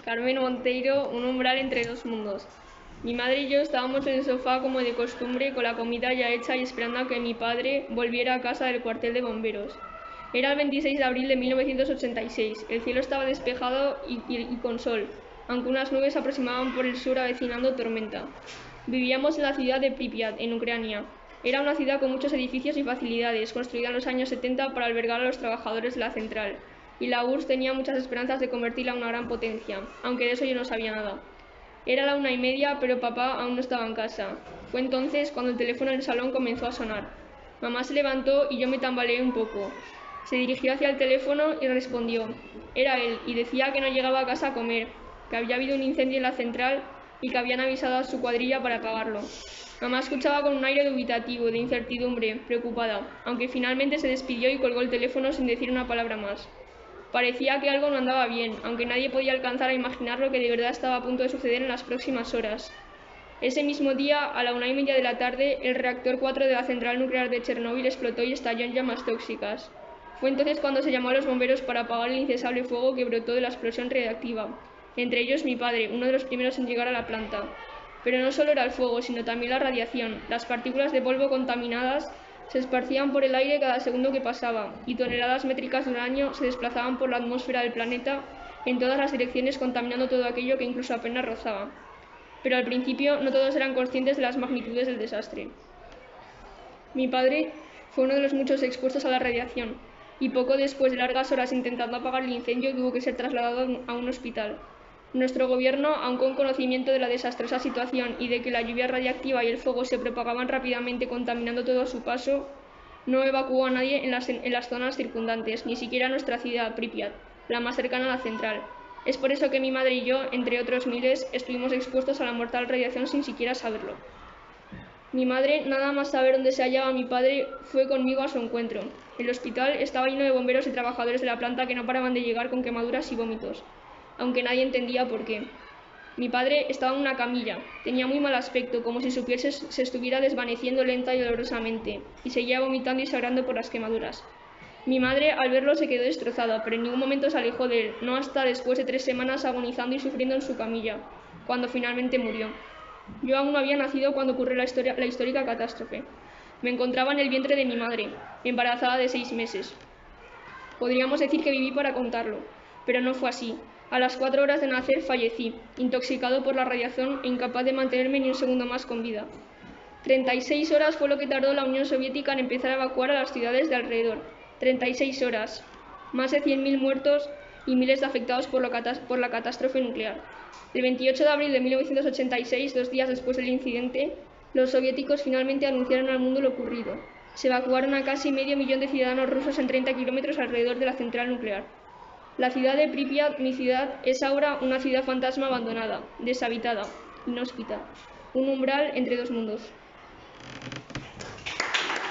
Carmen Monteiro, un umbral entre dos mundos. Mi madre y yo estábamos en el sofá como de costumbre, con la comida ya hecha y esperando a que mi padre volviera a casa del cuartel de bomberos. Era el 26 de abril de 1986. El cielo estaba despejado y con sol, aunque unas nubes se aproximaban por el sur avecinando tormenta. Vivíamos en la ciudad de Pripyat, en Ucrania. Era una ciudad con muchos edificios y facilidades, construida en los años 70 para albergar a los trabajadores de la central, y la URSS tenía muchas esperanzas de convertirla en una gran potencia, aunque de eso yo no sabía nada. Era la 1:30, pero papá aún no estaba en casa. Fue entonces cuando el teléfono en el salón comenzó a sonar. Mamá se levantó y yo me tambaleé un poco. Se dirigió hacia el teléfono y respondió. Era él, y decía que no llegaba a casa a comer, que había habido un incendio en la central y que habían avisado a su cuadrilla para apagarlo. Mamá escuchaba con un aire dubitativo, de incertidumbre, preocupada, aunque finalmente se despidió y colgó el teléfono sin decir una palabra más. Parecía que algo no andaba bien, aunque nadie podía alcanzar a imaginar lo que de verdad estaba a punto de suceder en las próximas horas. Ese mismo día, a la 1:30 de la tarde, el reactor 4 de la central nuclear de Chernóbil explotó y estalló en llamas tóxicas. Fue entonces cuando se llamó a los bomberos para apagar el incesable fuego que brotó de la explosión radiactiva, entre ellos mi padre, uno de los primeros en llegar a la planta. Pero no solo era el fuego, sino también la radiación. Las partículas de polvo contaminadas se esparcían por el aire cada segundo que pasaba, y toneladas métricas de uranio se desplazaban por la atmósfera del planeta en todas las direcciones, contaminando todo aquello que incluso apenas rozaba. Pero al principio no todos eran conscientes de las magnitudes del desastre. Mi padre fue uno de los muchos expuestos a la radiación, y poco después de largas horas intentando apagar el incendio tuvo que ser trasladado a un hospital. Nuestro gobierno, aun con conocimiento de la desastrosa situación y de que la lluvia radiactiva y el fuego se propagaban rápidamente contaminando todo a su paso, no evacuó a nadie en las zonas circundantes, ni siquiera nuestra ciudad, Pripyat, la más cercana a la central. Es por eso que mi madre y yo, entre otros miles, estuvimos expuestos a la mortal radiación sin siquiera saberlo. Mi madre, nada más saber dónde se hallaba mi padre, fue conmigo a su encuentro. El hospital estaba lleno de bomberos y trabajadores de la planta que no paraban de llegar con quemaduras y vómitos, aunque nadie entendía por qué. Mi padre estaba en una camilla, tenía muy mal aspecto, como si su piel se estuviera desvaneciendo lenta y dolorosamente, y seguía vomitando y sangrando por las quemaduras. Mi madre, al verlo, se quedó destrozada, pero en ningún momento se alejó de él, no hasta después de 3 semanas agonizando y sufriendo en su camilla, cuando finalmente murió. Yo aún no había nacido cuando ocurrió la histórica catástrofe. Me encontraba en el vientre de mi madre, embarazada de 6 meses. Podríamos decir que viví para contarlo, pero no fue así. A las 4 horas de nacer fallecí, intoxicado por la radiación e incapaz de mantenerme ni un segundo más con vida. 36 horas fue lo que tardó la Unión Soviética en empezar a evacuar a las ciudades de alrededor. 36 horas. Más de 100.000 muertos y miles de afectados por la catástrofe nuclear. El 28 de abril de 1986, 2 días después del incidente, los soviéticos finalmente anunciaron al mundo lo ocurrido. Se evacuaron a casi medio millón de ciudadanos rusos en 30 kilómetros alrededor de la central nuclear. La ciudad de Pripyat, mi ciudad, es ahora una ciudad fantasma abandonada, deshabitada, inhóspita, un umbral entre dos mundos.